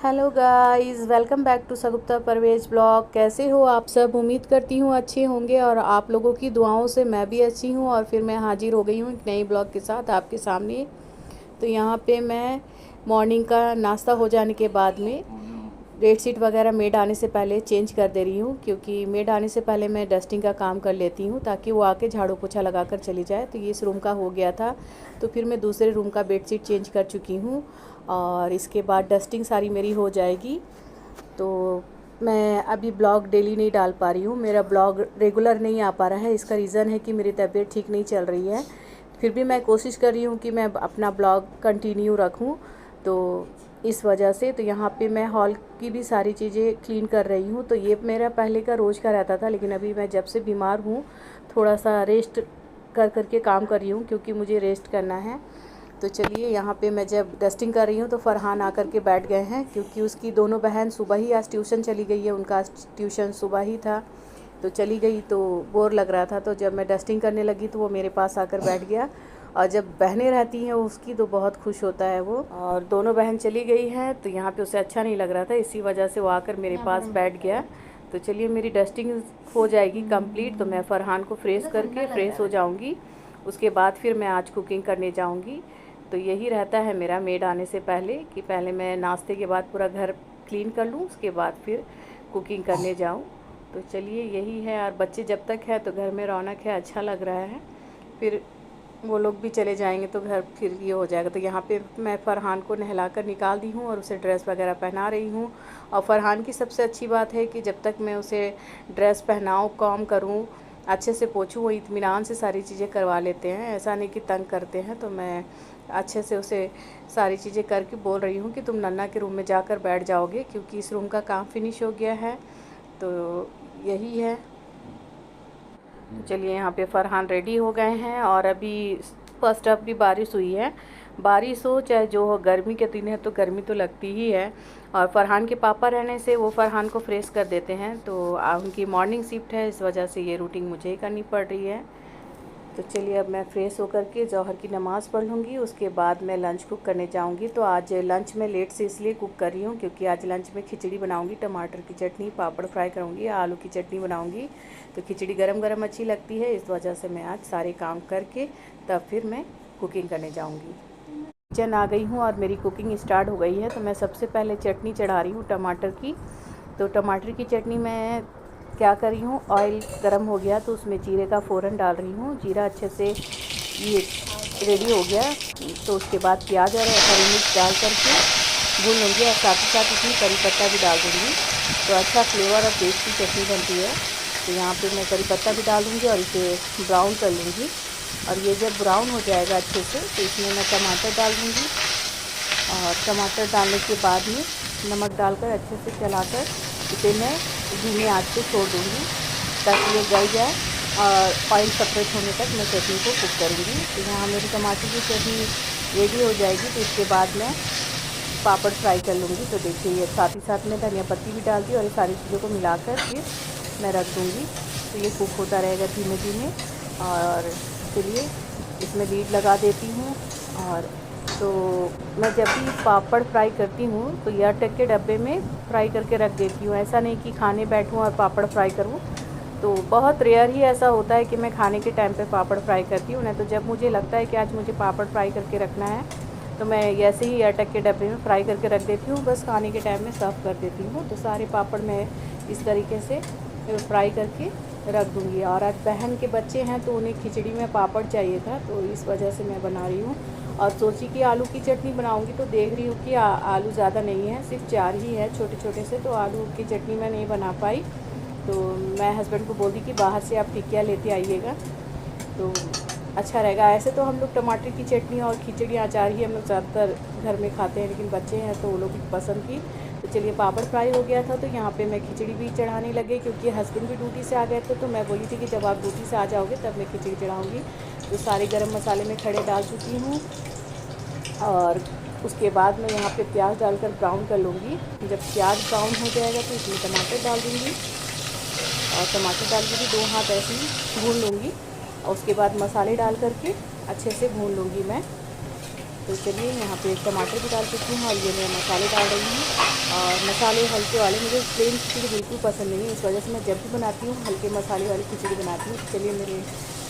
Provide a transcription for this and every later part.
Hello guys, welcome back to Sagupta Parvez blog. कैसे हो आप सब? उम्मीद करती हूँ अच्छे होंगे और आप लोगों की दुआओं से मैं भी अच्छी हूँ। और फिर मैं हाजिर हो गई हूँ एक नई ब्लॉग के साथ आपके सामने। तो यहाँ पे मैं मॉर्निंग का नाश्ता हो जाने के बाद में बेडशीट वगैरह मेड आने से पहले चेंज कर दे रही हूँ, क्योंकि मेड आने से पहले मैं डस्टिंग का काम कर लेती हूँ ताकि वो आके झाड़ू पोछा लगा कर चली जाए। तो ये इस रूम का हो गया था, तो फिर मैं दूसरे रूम का बेडशीट चेंज कर चुकी हूँ और इसके बाद डस्टिंग सारी मेरी हो जाएगी। तो मैं अभी ब्लॉग डेली नहीं डाल पा रही हूँ, मेरा ब्लॉग रेगुलर नहीं आ पा रहा है। इसका रीज़न है कि मेरी तबीयत ठीक नहीं चल रही है। फिर भी मैं कोशिश कर रही हूँ कि मैं अपना ब्लॉग कंटिन्यू रखूँ, तो इस वजह से। तो यहाँ पे मैं हॉल की भी सारी चीज़ें क्लीन कर रही हूँ। तो ये मेरा पहले का रोज़ का रहता था, लेकिन अभी मैं जब से बीमार हूँ थोड़ा सा रेस्ट कर के काम कर रही हूँ, क्योंकि मुझे रेस्ट करना है। तो चलिए, यहाँ पे मैं जब डस्टिंग कर रही हूँ तो फ़रहान आकर के बैठ गए हैं, क्योंकि उसकी दोनों बहन सुबह ही आज ट्यूशन चली गई है। उनका ट्यूशन सुबह ही था, तो चली गई तो बोर लग रहा था। तो जब मैं डस्टिंग करने लगी तो वो मेरे पास आकर बैठ गया। और जब बहनें रहती हैं उसकी तो बहुत खुश होता है वो। और दोनों बहन चली गई हैं तो यहाँ पे उसे अच्छा नहीं लग रहा था, इसी वजह से वो आकर मेरे पास बैठ गया। तो चलिए, मेरी डस्टिंग हो जाएगी कंप्लीट तो मैं फ़रहान को फ्रेश करके फ्रेश हो जाऊँगी। उसके बाद फिर मैं आज कुकिंग करने जाऊँगी। तो यही रहता है मेरा मेड आने से पहले, कि पहले मैं नाश्ते के बाद पूरा घर क्लीन कर लूँ, उसके बाद फिर कुकिंग करने जाऊँ। तो चलिए, यही है। और बच्चे जब तक है तो घर में रौनक है, अच्छा लग रहा है। फिर वो लोग भी चले जाएंगे तो घर फिर ये हो जाएगा। तो यहाँ पे मैं फ़रहान को नहला कर निकाल दी हूँ और उसे ड्रेस वगैरह पहना रही हूँ। और फ़रहान की सबसे अच्छी बात है कि जब तक मैं उसे ड्रेस पहनाऊँ, काम करूँ, अच्छे से पोछूँ, वो इत्मीनान से सारी चीज़ें करवा लेते हैं। ऐसा नहीं कि तंग करते हैं। तो मैं अच्छे से उसे सारी चीज़ें करके बोल रही हूँ कि तुम नन्ना के रूम में जाकर बैठ जाओगे, क्योंकि इस रूम का काम फिनिश हो गया है। तो यही है। चलिए, यहाँ पे फ़रहान रेडी हो गए हैं। और अभी फर्स्ट हाफ भी बारिश हुई है। बारिश हो चाहे जो हो, गर्मी के दिन है तो गर्मी तो लगती ही है। और फ़रहान के पापा रहने से वो फ़रहान को फ्रेश कर देते हैं। तो उनकी मॉर्निंग शिफ्ट है, इस वजह से ये रूटीन मुझे ही करनी पड़ रही है। तो चलिए, अब मैं फ़्रेश होकर के जौहर की नमाज़ पढ़ लूँगी, उसके बाद मैं लंच कुक करने जाऊँगी। तो आज लंच में लेट से इसलिए कुक कर रही हूँ क्योंकि आज लंच में खिचड़ी बनाऊँगी, टमाटर की चटनी, पापड़ फ्राई करूँगी, आलू की चटनी बनाऊँगी। तो खिचड़ी गरम गरम अच्छी लगती है, इस वजह से मैं आज सारे काम करके तब फिर मैं कुकिंग करने जाऊँगी। किचन आ गई हूँ और मेरी कुकिंग स्टार्ट हो गई है। तो मैं सबसे पहले चटनी चढ़ा रही हूँ टमाटर की। तो टमाटर की चटनी मैं क्या कर रही हूँ, ऑयल गर्म हो गया तो उसमें जीरे का फ़ोरन डाल रही हूँ। जीरा अच्छे से ये रेडी हो गया तो उसके बाद प्याज और हरी मिर्च डाल करके भून लूँगी, और साथ ही साथ इसमें करी पत्ता भी डाल दूँगी। तो अच्छा फ्लेवर और टेस्ट की चटनी बनती है। तो यहाँ पे मैं करी पत्ता भी डाल दूँगी और इसे ब्राउन कर लूँगी। और ये जब ब्राउन हो जाएगा अच्छे से तो इसमें मैं टमाटर डाल दूँगी। और टमाटर डालने के बाद में नमक डालकर अच्छे से चलाकर इसे मैं धीमे आंच पे छोड़ दूँगी ताकि ये गल जाए। और ऑयल सेपरेट होने तक मैं चटनी को कुक करूँगी। तो यहाँ मेरी टमाटर की चटनी रेडी हो जाएगी तो इसके बाद मैं पापड़ फ्राई कर लूँगी। तो देखिए, ये साथ ही साथ मैं धनिया पत्ती भी डाल दी और ये सारी चीज़ों को मिलाकर फिर मैं रख दूँगी। तो ये कुक होता रहेगा धीमे धीमे। और चलिए, इसमें लीड लगा देती हूँ। और तो मैं जब भी पापड़ फ्राई करती हूँ तो एयरटाइट के डब्बे में फ्राई करके रख देती हूँ। ऐसा नहीं कि खाने बैठूँ और पापड़ फ्राई करूँ। तो बहुत रेयर ही ऐसा होता है कि मैं खाने के टाइम पे पापड़ फ्राई करती हूँ। नहीं तो जब मुझे लगता है कि आज मुझे पापड़ फ्राई करके रखना है तो मैं ऐसे ही एयरटाइट के डब्बे में फ्राई करके रख देती हूँ, बस खाने के टाइम में सर्व कर देती हूँ। तो सारे पापड़ मैं इस तरीके से फ्राई करके रख दूँगी। और आज बहन के बच्चे हैं तो उन्हें खिचड़ी में पापड़ चाहिए था, तो इस वजह से मैं बना रही हूँ। और सोची कि आलू की चटनी बनाऊँगी तो देख रही हूँ कि आलू ज़्यादा नहीं है, सिर्फ 4 ही है छोटे छोटे से। तो आलू की चटनी मैं नहीं बना पाई। तो मैं हस्बैंड को बोल दी कि बाहर से आप टिकिया लेते आइएगा तो अच्छा रहेगा। ऐसे तो हम लोग टमाटर की चटनी और खिचड़ी अचार ही हम लोग ज़्यादातर घर में खाते हैं, लेकिन बच्चे हैं तो वो लोग की पसंद की। तो चलिए, पापड़ फ्राई हो गया था तो यहाँ पे मैं खिचड़ी भी चढ़ाने लगे, क्योंकि हस्बैंड भी ड्यूटी से आ गए थे। तो मैं बोली थी कि जब आप ड्यूटी से आ जाओगे तब मैं खिचड़ी चढ़ाऊँगी। तो सारे गरम मसाले में खड़े डाल चुकी हूँ। और उसके बाद मैं यहाँ पे प्याज डालकर ब्राउन कर लूँगी। जब प्याज ब्राउन हो जाएगा तो इसमें टमाटर डाल दूँगी और टमाटर डाल के भी 2 हाथ ऐसे ही भून लूँगी। और उसके बाद मसाले डाल करके अच्छे से भून लूँगी मैं। तो चलिए यहाँ पे टमाटर भी डाल चुकी हूँ और ये मैं मसाले डाल रही हूँ। और मसाले हल्के वाले, मुझे प्लेन खिचड़ी बिल्कुल पसंद नहीं है, इस वजह से मैं जब भी बनाती हूँ हल्के मसाले वाली खिचड़ी बनाती हूँ। चलिए मेरे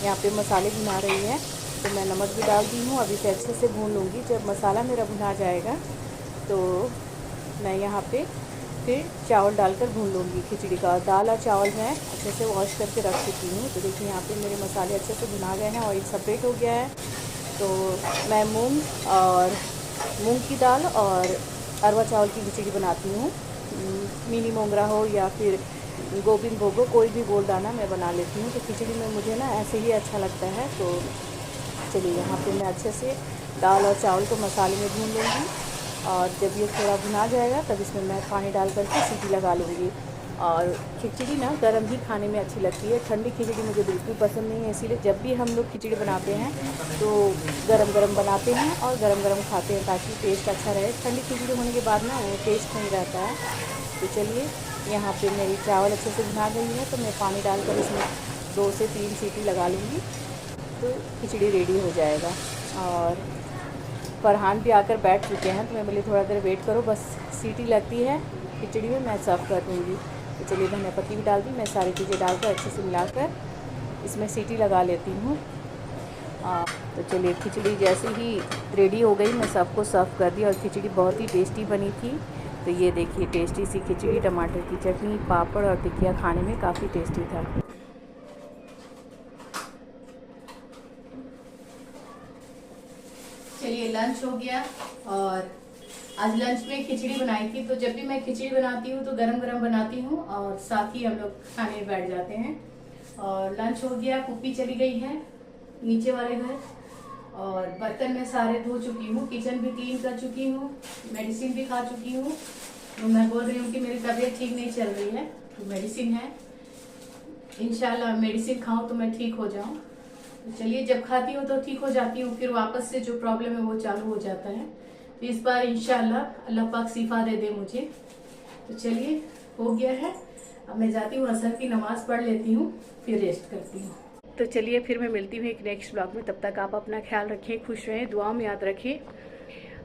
यहाँ पे मसाले भुना रही है, तो मैं नमक भी डाल दी हूँ। अभी इसे अच्छे से भून लूँगी। जब मसाला मेरा भुना जाएगा तो मैं यहाँ पे फिर चावल डालकर भून लूँगी खिचड़ी का। दाल और चावल मैं अच्छे से वॉश करके रख चुकी हूँ। तो देखिए यहाँ पे मेरे मसाले अच्छे से भुना गए हैं, ऑयल सेपरेट हो गया है। तो मैं मूंग की दाल और अरवा चावल की खिचड़ी बनाती हूँ। मिनी मोंगरा हो या फिर गोविंद भोग हो, कोई भी गोल दाना मैं बना लेती हूँ। तो खिचड़ी में मुझे ना ऐसे ही अच्छा लगता है। तो चलिए यहाँ पे मैं अच्छे से दाल और चावल को मसाले में भून लूँगी और जब ये थोड़ा भुना जाएगा तब इसमें मैं पानी डाल करके सीटी लगा लूँगी। और खिचड़ी ना गर्म ही खाने में अच्छी लगती है, ठंडी खिचड़ी मुझे बिल्कुल पसंद नहीं है। इसीलिए जब भी हम लोग खिचड़ी बनाते हैं तो गरम गरम बनाते हैं और गरम गरम खाते हैं, ताकि टेस्ट अच्छा रहे। ठंडी खिचड़ी होने के बाद ना वो टेस्ट नहीं रहता है। तो चलिए यहाँ पे मेरी चावल अच्छे से भुना गई है, तो मैं पानी डालकर इसमें 2 से 3 सीटी लगा लूँगी, तो खिचड़ी रेडी हो जाएगा। और फरहान भी आकर बैठ चुके हैं, तो मैं बोली थोड़ा देर वेट करो, बस सीटी लगती है खिचड़ी में, मैं सर्व कर दूँगी। तो चलिए धनिया पत्ती भी डाल दी। मैं सारी चीज़ें डालकर अच्छे से मिलाकर इसमें सीटी लगा लेती हूँ। तो चलिए खिचड़ी जैसे ही रेडी हो गई मैं सबको सर्व कर दी और खिचड़ी बहुत ही टेस्टी बनी थी। तो ये देखिए टेस्टी सी खिचड़ी, टमाटर की चटनी, पापड़ और टिकिया खाने में काफ़ी टेस्टी था। चलिए लंच हो गया और आज लंच में खिचड़ी बनाई थी। तो जब भी मैं खिचड़ी बनाती हूँ तो गरम गरम बनाती हूँ और साथ ही हम लोग खाने में बैठ जाते हैं। और लंच हो गया, पुप्पी चली गई है नीचे वाले घर और बर्तन मैं सारे धो चुकी हूँ, किचन भी क्लीन कर चुकी हूँ, मेडिसिन भी खा चुकी हूँ। तो मैं बोल रही हूँ कि मेरी तबीयत ठीक नहीं चल रही है, तो मेडिसिन है, इंशाल्लाह मेडिसिन खाऊं तो मैं ठीक हो जाऊं। तो चलिए जब खाती हूँ तो ठीक हो जाती हूँ, फिर वापस से जो प्रॉब्लम है वो चालू हो जाता है। तो इस बार इंशाल्लाह अल्लाह पाक शिफा दे दे मुझे। तो चलिए हो गया है, अब मैं जाती हूँ, असर की नमाज पढ़ लेती हूँ, फिर रेस्ट करती हूँ। तो चलिए फिर मैं मिलती हूँ एक नेक्स्ट ब्लॉग में। तब तक आप अपना ख्याल रखें, खुश रहें, दुआ में याद रखें।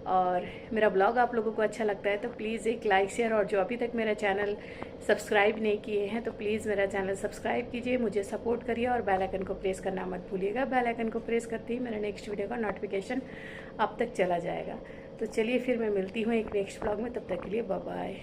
और मेरा ब्लॉग आप लोगों को अच्छा लगता है तो प्लीज़ एक लाइक शेयर, और जो अभी तक मेरा चैनल सब्सक्राइब नहीं किए हैं तो प्लीज़ मेरा चैनल सब्सक्राइब कीजिए, मुझे सपोर्ट करिए और बेल आइकन को प्रेस करना मत भूलिएगा। बेल आइकन को प्रेस करते ही मेरा नेक्स्ट वीडियो का नोटिफिकेशन आप तक चला जाएगा। तो चलिए फिर मैं मिलती हूँ एक नेक्स्ट ब्लॉग में, तब तक के लिए बाय बाय।